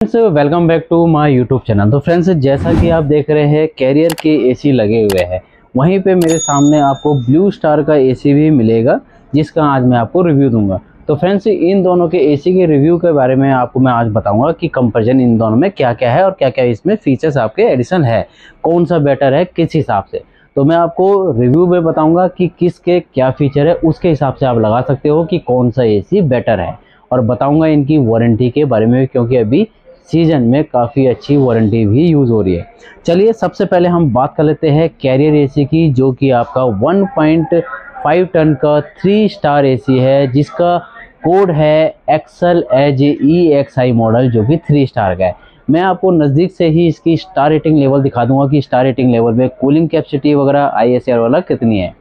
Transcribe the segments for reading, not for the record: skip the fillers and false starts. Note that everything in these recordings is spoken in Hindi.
Welcome back to my YouTube channel. तो फ्रेंड्स, जैसा कि आप देख रहे हैं कैरियर के एसी लगे हुए हैं, वहीं पे मेरे सामने आपको ब्लू स्टार का एसी भी मिलेगा, जिसका आज मैं आपको रिव्यू दूंगा। तो फ्रेंड्स, इन दोनों के एसी के रिव्यू के बारे में आपको मैं आज बताऊंगा कि कंपैरिजन इन दोनों में क्या क्या है और क्या क्या इसमें फीचर्स आपके एडिशन है, कौन सा बेटर है किस हिसाब से। तो मैं आपको रिव्यू में बताऊंगा कि किसके क्या फीचर है, उसके हिसाब से आप लगा सकते हो कि कौन सा एसी बेटर है, और बताऊंगा इनकी वारंटी के बारे में, क्योंकि अभी सीजन में काफ़ी अच्छी वारंटी भी यूज़ हो रही है। चलिए सबसे पहले हम बात कर लेते हैं कैरियर एसी की, जो कि आपका 1.5 टन का 3 स्टार एसी है, जिसका कोड है एक्सल एज EXI मॉडल, जो कि 3 स्टार का है। मैं आपको नज़दीक से ही इसकी स्टार रेटिंग लेवल दिखा दूंगा कि स्टार रेटिंग लेवल में कूलिंग कैपेसिटी वगैरह ISR वाला कितनी है।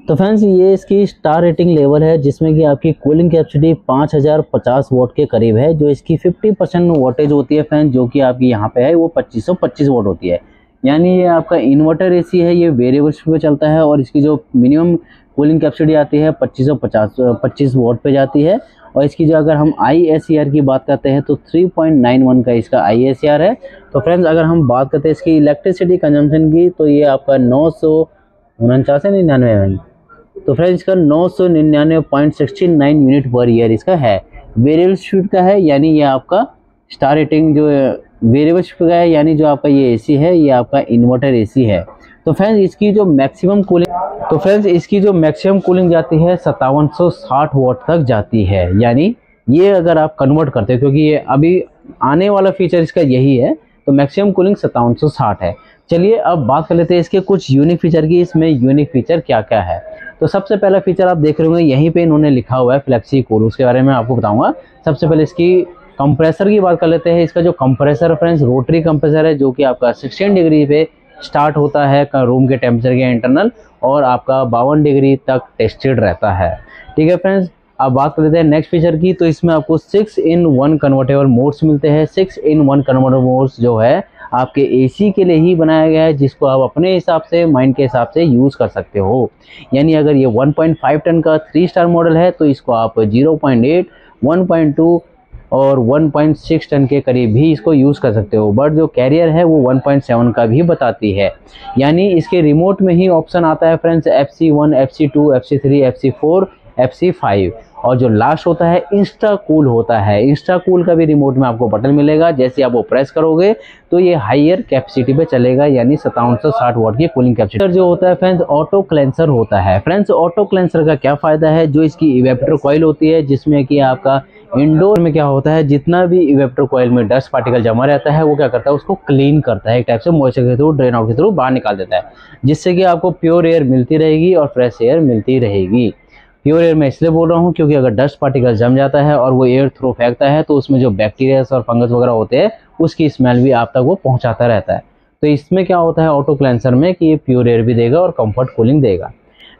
तो फ्रेंड्स, ये इसकी स्टार रेटिंग लेवल है, जिसमें कि आपकी कूलिंग कैपेसिटी 5050 वोट के करीब है। जो इसकी 50% वोटेज होती है फ्रेंड्स, जो कि आपकी यहाँ पे है, वो 2525 वोट होती है। यानी ये आपका इन्वर्टर एसी है, ये वेरिएबल पे चलता है, और इसकी जो मिनिमम कूलिंग कैपेसिटी आती है 25 वोट पे जाती है। और इसकी जो अगर हम ISR की बात करते हैं तो 3.91 का इसका ISR है। तो फ्रेंड्स, अगर हम बात करते हैं इसकी इलेक्ट्रिसिटी कंजम्पशन की, तो ये आपका 949 है। तो फ्रेंड्स, इसका 999.69 यूनिट पर ईयर इसका है। वेरिएबल स्पीड का है, यानी ये आपका स्टार रेटिंग जो वेरिएबल स्पीड का है, यानी जो आपका ये एसी है, ये आपका इन्वर्टर एसी है। तो फ्रेंड्स, इसकी जो मैक्सिमम कूलिंग जाती है 5760 वॉट तक जाती है। यानी ये अगर आप कन्वर्ट करते हो, क्योंकि ये अभी आने वाला फीचर इसका यही है, तो मैक्सिमम कूलिंग 5760 है। चलिए अब बात कर लेते हैं इसके कुछ यूनिक फीचर की। इसमें यूनिक फीचर क्या क्या है, तो सबसे पहला फीचर आप देख रहे होंगे, यहीं पे इन्होंने लिखा हुआ है फ्लेक्सी कूल, उसके बारे में आपको बताऊंगा। सबसे पहले इसकी कंप्रेसर की बात कर लेते हैं। इसका जो कंप्रेसर फ्रेंड्स, रोटरी कंप्रेसर है, जो कि आपका 16 डिग्री पे स्टार्ट होता है रूम के टेम्परेचर के इंटरनल, और आपका 52 डिग्री तक टेस्टेड रहता है। ठीक है फ्रेंड्स, अब बात कर लेते हैं नेक्स्ट फीचर की। तो इसमें आपको 6-in-1 कन्वर्टेबल मोड्स मिलते हैं। 6-in-1 कन्वर्टेबल मोड्स जो है आपके एसी के लिए ही बनाया गया है, जिसको आप अपने हिसाब से, माइंड के हिसाब से यूज़ कर सकते हो। यानी अगर ये 1.5 टन का 3 स्टार मॉडल है, तो इसको आप 0.8, 1.2 और 1.6 टन के करीब भी इसको यूज़ कर सकते हो। बट जो कैरियर है वो 1.7 का भी बताती है। यानी इसके रिमोट में ही ऑप्शन आता है friends, FC1, FC2, FC3, FC4, FC5, और जो लास्ट होता है इंस्टा कूल होता है। इंस्टा कूल का भी रिमोट में आपको बटन मिलेगा, जैसे आप वो प्रेस करोगे तो ये हायर कैपेसिटी पे चलेगा, यानी 5760 वॉट की कूलिंग कैपेसिटी। जो होता है फ्रेंड्स, ऑटो क्लेंसर होता है। फ्रेंड्स, ऑटो क्लेंसर का क्या फ़ायदा है, जो इसकी इवेपोरेटर कॉइल होती है, जिसमें कि आपका इंडोर में क्या होता है, जितना भी इवेपोरेटर कॉइल में डस्ट पार्टिकल जमा रहता है, वो क्या करता है, उसको क्लीन करता है, एक टाइप से मॉइस्चर के थ्रू, ड्रेन आउट के थ्रू बाहर निकाल देता है, जिससे कि आपको प्योर एयर मिलती रहेगी और फ्रेश एयर मिलती रहेगी। प्योर एयर मैं इसलिए बोल रहा हूँ क्योंकि अगर डस्ट पार्टिकल जम जाता है और वो एयर थ्रू फेंकता है, तो उसमें जो बैक्टीरिया और फंगस वगैरह होते हैं, उसकी स्मेल भी आप तक वो पहुँचाता रहता है। तो इसमें क्या होता है ऑटो क्लेंसर में, कि ये प्योर एयर भी देगा और कंफर्ट कूलिंग देगा।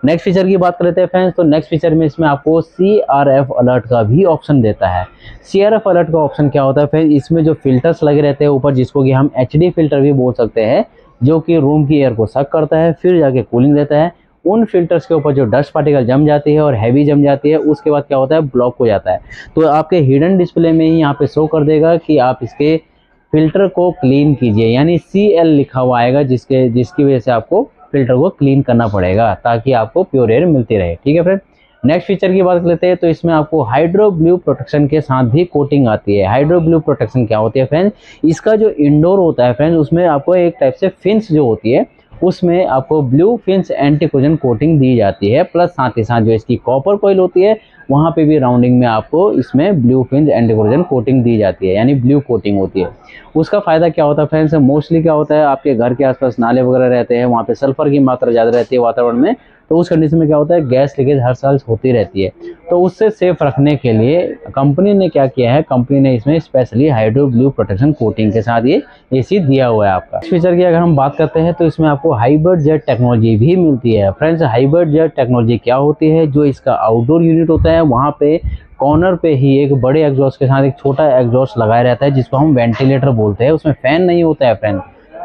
नेक्स्ट फीचर की बात कर लेते हैं फ्रेंड्स। तो नेक्स्ट फीचर में इसमें आपको CRF अलर्ट का भी ऑप्शन देता है। CRF अलर्ट का ऑप्शन क्या होता है फ्रेंड्स, इसमें जो फिल्टर्स लगे रहते हैं ऊपर, जिसको कि हम HD फिल्टर भी बोल सकते हैं, जो कि रूम की एयर को सक करता है, फिर जाके कूलिंग देता है। उन फिल्टर्स के ऊपर जो डस्ट पार्टिकल जम जाती है और हैवी जम जाती है, उसके बाद क्या होता है, ब्लॉक हो जाता है। तो आपके हिडन डिस्प्ले में ही यहाँ पे शो कर देगा कि आप इसके फिल्टर को क्लीन कीजिए, यानी CL लिखा हुआ आएगा, जिसकी वजह से आपको फिल्टर को क्लीन करना पड़ेगा, ताकि आपको प्योर एयर मिलती रहे। ठीक है फ्रेंड, नेक्स्ट फीचर की बात करते हैं। तो इसमें आपको हाइड्रो ब्लू प्रोटेक्शन के साथ भी कोटिंग आती है। हाइड्रो ब्लू प्रोटेक्शन क्या होती है फ्रेंड्स, इसका जो इंडोर होता है फ्रेंड्स, उसमें आपको एक टाइप से फिन्स जो होती है, उसमें आपको blue fins anti corrosion coating दी जाती है। प्लस साथ ही साथ जो इसकी कॉपर कॉइल होती है, वहाँ पे भी राउंडिंग में आपको इसमें blue fins anti corrosion coating दी जाती है, यानी ब्लू कोटिंग होती है। उसका फ़ायदा क्या होता है फ्रेंड्स, मोस्टली क्या होता है, आपके घर के आसपास नाले वगैरह रहते हैं, वहाँ पे सल्फर की मात्रा ज़्यादा रहती है वातावरण में, तो उस कंडीशन में क्या होता है, गैस लीकेज हर साल होती रहती है। तो उससे सेफ रखने के लिए कंपनी ने क्या किया है, कंपनी ने इसमें specially hydro blue protection coating के साथ ये एसी दिया हुआ है आपका। इस फीचर की अगर हम बात करते हैं, तो इसमें आपको हाइब्रिड जेट टेक्नोलॉजी भी मिलती है। फ्रेंड्स, हाइब्रिड जेट टेक्नोलॉजी क्या होती है, जो इसका आउटडोर यूनिट होता है, वहाँ पे कॉर्नर पे ही एक बड़े एग्जॉस्ट के साथ एक छोटा एग्जॉस्ट लगाया रहता है, जिसको हम वेंटिलेटर बोलते हैं। उसमें फैन नहीं होता है फ्रेंड,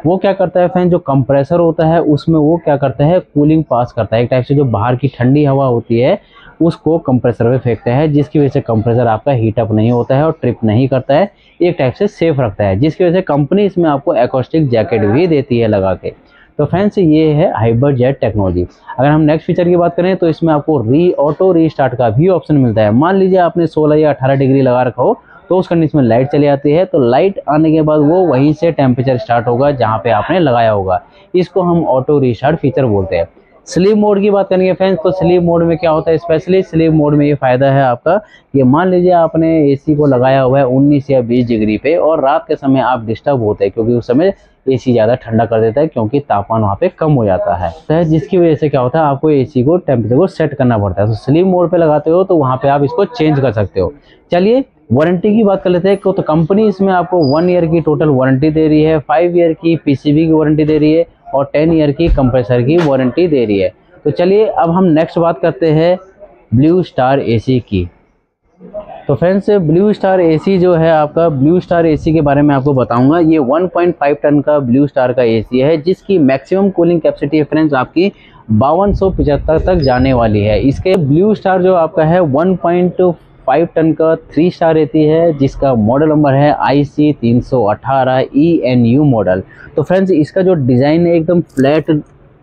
वो क्या करता है फैन, जो कंप्रेसर होता है उसमें वो क्या करता है, कूलिंग पास करता है, एक टाइप से जो बाहर की ठंडी हवा होती है उसको कंप्रेसर पे फेंकता है, जिसकी वजह से कंप्रेसर आपका हीट अप नहीं होता है और ट्रिप नहीं करता है, एक टाइप से सेफ रखता है, जिसकी वजह से कंपनी इसमें आपको एकॉस्टिक जैकेट भी देती है लगा के। तो फ्रेंड्स ये है हाइब्रिड जेट टेक्नोलॉजी। अगर हम नेक्स्ट फीचर की बात करें तो इसमें आपको ऑटो रीस्टार्ट का भी ऑप्शन मिलता है। मान लीजिए आपने 16 या 18 डिग्री लगा रखा हो तो उस कंडीशन में लाइट चली आती है, तो लाइट आने के बाद वो वहीं से टेम्परेचर स्टार्ट होगा जहाँ पे आपने लगाया होगा। इसको हम ऑटो रीस्टार्ट फीचर बोलते हैं। स्लीप मोड की बात करेंगे फ्रेंड्स, तो स्लीप मोड में क्या होता है, स्पेशली स्लीप मोड में ये फायदा है आपका कि मान लीजिए आपने एसी को लगाया हुआ है 19 या 20 डिग्री पे और रात के समय आप डिस्टर्ब होते हैं, क्योंकि उस समय एसी ज़्यादा ठंडा कर देता है क्योंकि तापमान वहाँ पे कम हो जाता है, तो जिसकी वजह से क्या होता है आपको एसी को टेम्परेचर को सेट करना पड़ता है। तो स्लीप मोड पे लगाते हो तो वहाँ पे आप इसको चेंज कर सकते हो। चलिए वारंटी की बात कर लेते हैं। तो कंपनी इसमें आपको 1 ईयर की टोटल वारंटी दे रही है, 5 ईयर की पीसीबी की वारंटी दे रही है और 10 ईयर की कंप्रेसर की वारंटी दे रही है। तो चलिए अब हम नेक्स्ट बात करते हैं ब्लू स्टार एसी की। तो फ्रेंड्स ब्लू स्टार एसी जो है आपका, ब्लू स्टार एसी के बारे में आपको बताऊंगा। ये 1.5 टन का ब्लू स्टार का एसी है, जिसकी मैक्सिमम कूलिंग कैपेसिटी है फ्रेंड्स आपकी 5275 तक जाने वाली है। इसके ब्लू स्टार जो आपका है 1.5 टन का 3 स्टार एसी है, जिसका मॉडल नंबर है IC 318 ENU मॉडल। तो फ्रेंड्स इसका जो डिज़ाइन है एकदम फ्लैट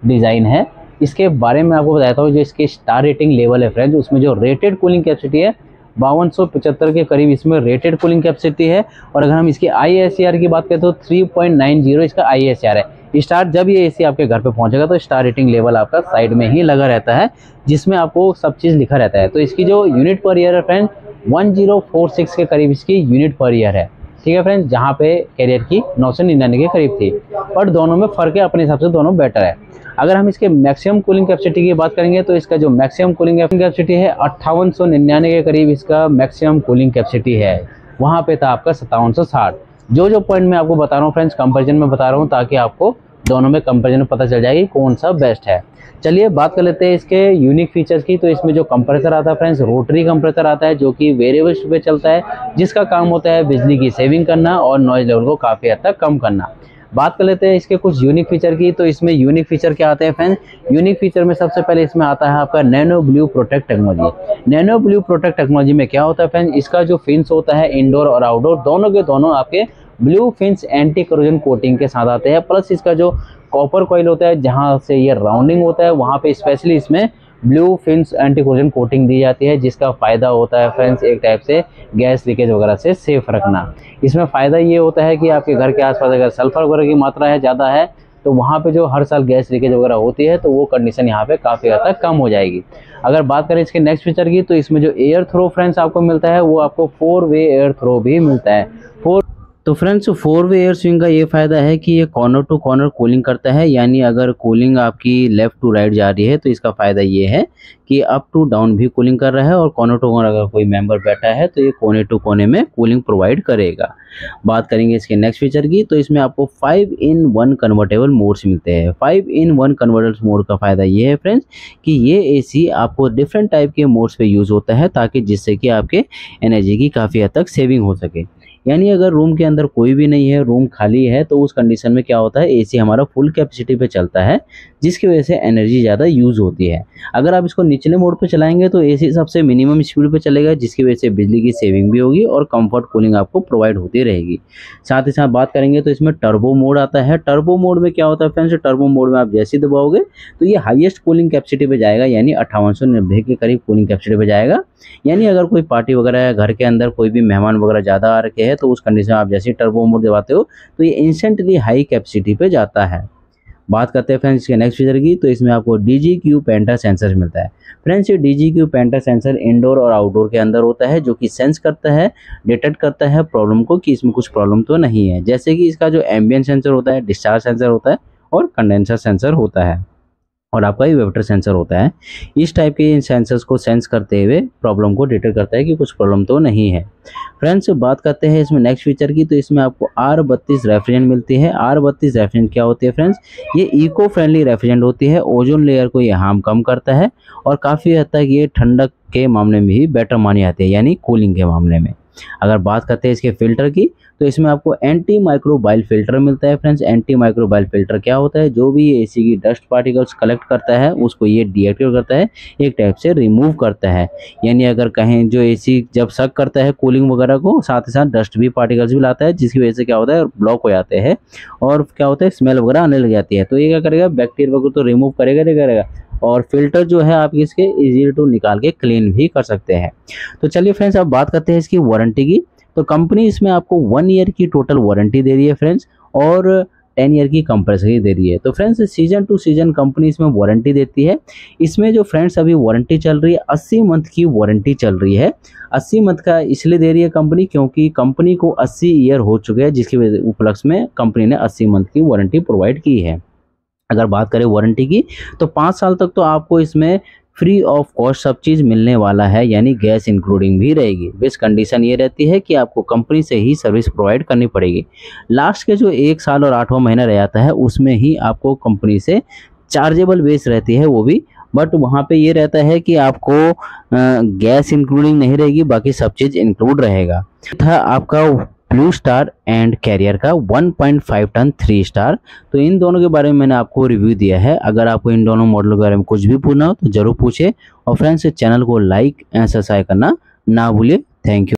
डिज़ाइन है। इसके बारे में आपको बताता हूँ, जो इसके स्टार रेटिंग लेवल है फ्रेंड्स, उसमें जो रेटेड कूलिंग कैपेसिटी है 5275 के करीब इसमें रेटेड कूलिंग कैपेसिटी है। और अगर हम इसकी ISR की बात करें तो 3.90 इसका ISR है। स्टार जब ये एसी आपके घर पे पहुंचेगा तो स्टार रेटिंग लेवल आपका साइड में ही लगा रहता है, जिसमें आपको सब चीज़ लिखा रहता है। तो इसकी जो यूनिट पर ईयर है फ्रेंड 1046 के करीब इसकी यूनिट पर ईयर है, ठीक है फ्रेंड्स, जहाँ पे कैरियर की 999 के करीब थी। पर दोनों में फ़र्क है, अपने हिसाब से दोनों बेटर है। अगर हम इसके मैक्सिमम कूलिंग कैपेसिटी की बात करेंगे तो इसका जो मैक्सिमम कूलिंग कैपेसिटी है 5899 के करीब इसका मैक्सिमम कूलिंग कैपेसिटी है। वहाँ पे था आपका 5760। जो पॉइंट मैं आपको बता रहा हूँ फ्रेंड्स, कंपैरिजन में बता रहा हूँ ताकि आपको दोनों में कंपैरिजन में पता चल जाएगी कौन सा बेस्ट है। चलिए बात कर लेते हैं इसके यूनिक फीचर्स की। तो इसमें जो कंप्रेसर आता है फ्रेंड्स, रोटरी कंप्रेसर आता है, जो कि वेरिएबल पे चलता है, जिसका काम होता है बिजली की सेविंग करना और नॉइज लेवल को काफ़ी हद तक कम करना। बात कर लेते हैं इसके कुछ यूनिक फीचर की। तो इसमें यूनिक फीचर क्या आते हैं फ्रेंड्स, यूनिक फीचर में सबसे पहले इसमें आता है आपका nano blue protect technology. Nano blue protect technology में क्या होता है फ्रेंड्स, इसका जो फिन्स होता है इंडोर और आउटडोर दोनों के दोनों आपके blue fins anti corrosion coating के साथ आते हैं। प्लस इसका जो कॉपर कॉइल होता है जहाँ से ये राउंडिंग होता है वहाँ पे स्पेशली इसमें blue fins anti corrosion coating दी जाती है, जिसका फ़ायदा होता है फ्रेंड्स एक टाइप से गैस लीकेज वगैरह से सेफ रखना। इसमें फ़ायदा ये होता है कि आपके घर के आसपास अगर सल्फर वगैरह की मात्रा है ज़्यादा है तो वहाँ पे जो हर साल गैस लीकेज वगैरह होती है तो वो कंडीशन यहाँ पे काफ़ी हद तक कम हो जाएगी। अगर बात करें इसके नेक्स्ट फीचर की तो इसमें जो एयर थ्रो फ्रेंड्स आपको मिलता है वो आपको 4 वे एयर थ्रो भी मिलता है। तो फ्रेंड्स 4 वे एयर स्विंग का ये फ़ायदा है कि ये कॉर्नर टू कॉर्नर कूलिंग करता है, यानी अगर कूलिंग आपकी लेफ़्ट टू राइट जा रही है तो इसका फ़ायदा ये है कि अप टू डाउन भी कूलिंग कर रहा है और कॉर्नर टू कॉर्नर अगर कोई मेंबर बैठा है तो ये कोने टू कोने में कूलिंग प्रोवाइड करेगा। बात करेंगे इसके नेक्स्ट फीचर की तो इसमें आपको 5-in-1 कन्वर्टेबल मोड्स मिलते हैं। 5-in-1 कन्वर्टेबल मोड का फ़ायदा ये है फ्रेंड्स कि ये एसी आपको डिफरेंट टाइप के मोड्स पे यूज़ होता है, ताकि जिससे कि आपके एनर्जी की काफ़ी हद तक सेविंग हो सके। यानी अगर रूम के अंदर कोई भी नहीं है, रूम खाली है, तो उस कंडीशन में क्या होता है एसी हमारा फुल कैपेसिटी पे चलता है, जिसकी वजह से एनर्जी ज़्यादा यूज़ होती है। अगर आप इसको निचले मोड पे चलाएंगे तो एसी सबसे मिनिमम स्पीड पे चलेगा, जिसकी वजह से बिजली की सेविंग भी होगी और कंफर्ट कूलिंग आपको प्रोवाइड होती रहेगी। साथ ही साथ बात करेंगे तो इसमें टर्बो मोड आता है। टर्बो मोड में क्या होता है फ्रेंड्स, टर्बो मोड में आप जैसे ही दबाओगे तो ये हाईएस्ट कूलिंग कैपेसिटी पे जाएगा, यानी 5890 के करीब कूलिंग कैपेसिटी पे जाएगा। यानी अगर कोई पार्टी वगैरह है, घर के अंदर कोई भी मेहमान वगैरह ज़्यादा आ रखे हैं तो उस कंडीशन में आप जैसे ही टर्बो मोड दबाते हो तो ये इंस्टेंटली हाई कैपेसिटी पे जाता है। बात करते हैं फ्रेंड्स इसके नेक्स्ट फीचर की तो इसमें आपको DGQ पेंटा सेंसर मिलता है। फ्रेंड्स ये DGQ पेंटा सेंसर इंडोर और आउटडोर के अंदर होता है, जो कि सेंस करता है, डिटेक्ट करता है प्रॉब्लम को कि इसमें कुछ प्रॉब्लम तो नहीं है। जैसे कि इसका जो एम्बियंट सेंसर होता है, डिस्चार्ज सेंसर होता है और कंडेंसर सेंसर होता है और आपका इवेपोरेटर सेंसर होता है। इस टाइप के इन सेंसर्स को सेंस करते हुए प्रॉब्लम को डिटेक्ट करता है कि कुछ प्रॉब्लम तो नहीं है। फ्रेंड्स बात करते हैं इसमें नेक्स्ट फीचर की तो इसमें आपको R32 रेफ्रिजरेंट मिलती है। R32 रेफ्रिजरेंट क्या होती है फ्रेंड्स, ये इको फ्रेंडली रेफ्रिजरेंट होती है। ओजोन लेयर को ये हार्म कम करता है और काफ़ी हद तक ये ठंडक के मामले में भी बेटर मानी जाती है, यानी कूलिंग के मामले में। अगर बात करते हैं इसके फ़िल्टर की, तो इसमें आपको एंटी माइक्रोबाइल फ़िल्टर मिलता है फ्रेंड्स। एंटी माइक्रोबाइल फ़िल्टर क्या होता है, जो भी एसी की डस्ट पार्टिकल्स कलेक्ट करता है उसको ये डीएक्टिवेट करता है, एक टाइप से रिमूव करता है। यानी अगर कहें जो एसी जब सक करता है कूलिंग वगैरह को, साथ ही साथ डस्ट भी पार्टिकल्स भी लाता है, जिसकी वजह से क्या होता है ब्लॉक हो जाते हैं और क्या होता है स्मेल वगैरह आने लग जाती है। तो ये क्या करेगा, बैक्टीरिया वगैरह तो रिमूव करेगा नहीं करेगा, और फिल्टर जो है आप इसके इजीली टू निकाल के क्लीन भी कर सकते हैं। तो चलिए फ्रेंड्स अब बात करते हैं इसकी वारंटी की। तो कंपनी इसमें आपको 1 ईयर की टोटल वारंटी दे रही है फ्रेंड्स, और 10 ईयर की कंपल्सरी दे रही है। तो friends season two season company इसमें वारंटी देती है। इसमें जो फ्रेंड्स अभी वारंटी चल रही है 80 मंथ की वारंटी चल रही है। 80 मंथ का इसलिए दे रही है कंपनी क्योंकि कंपनी को 80 ईयर हो चुके हैं, जिसकी वजह उपलक्ष्य में कंपनी ने 80 मंथ की वारंटी प्रोवाइड की है। अगर बात करें वारंटी की, तो 5 साल तक तो आपको इसमें फ्री ऑफ कॉस्ट सब चीज़ मिलने वाला है, यानी गैस इंक्लूडिंग भी रहेगी। बेस्ट कंडीशन ये रहती है कि आपको कंपनी से ही सर्विस प्रोवाइड करनी पड़ेगी। लास्ट के जो 1 साल और 8वां महीना रह जाता है उसमें ही आपको कंपनी से चार्जेबल बेस रहती है वो भी, बट वहाँ पे ये रहता है कि आपको गैस इंक्लूडिंग नहीं रहेगी, बाकी सब चीज़ इंक्लूड रहेगा। था आपका ब्लू स्टार एंड कैरियर का 1.5 टन 3 स्टार। तो इन दोनों के बारे में मैंने आपको रिव्यू दिया है। अगर आपको इन दोनों मॉडलों के बारे में कुछ भी पूछना हो तो ज़रूर पूछे, और फ्रेंड्स चैनल को लाइक एंड सब्सक्राइब करना ना भूलिए। Thank you.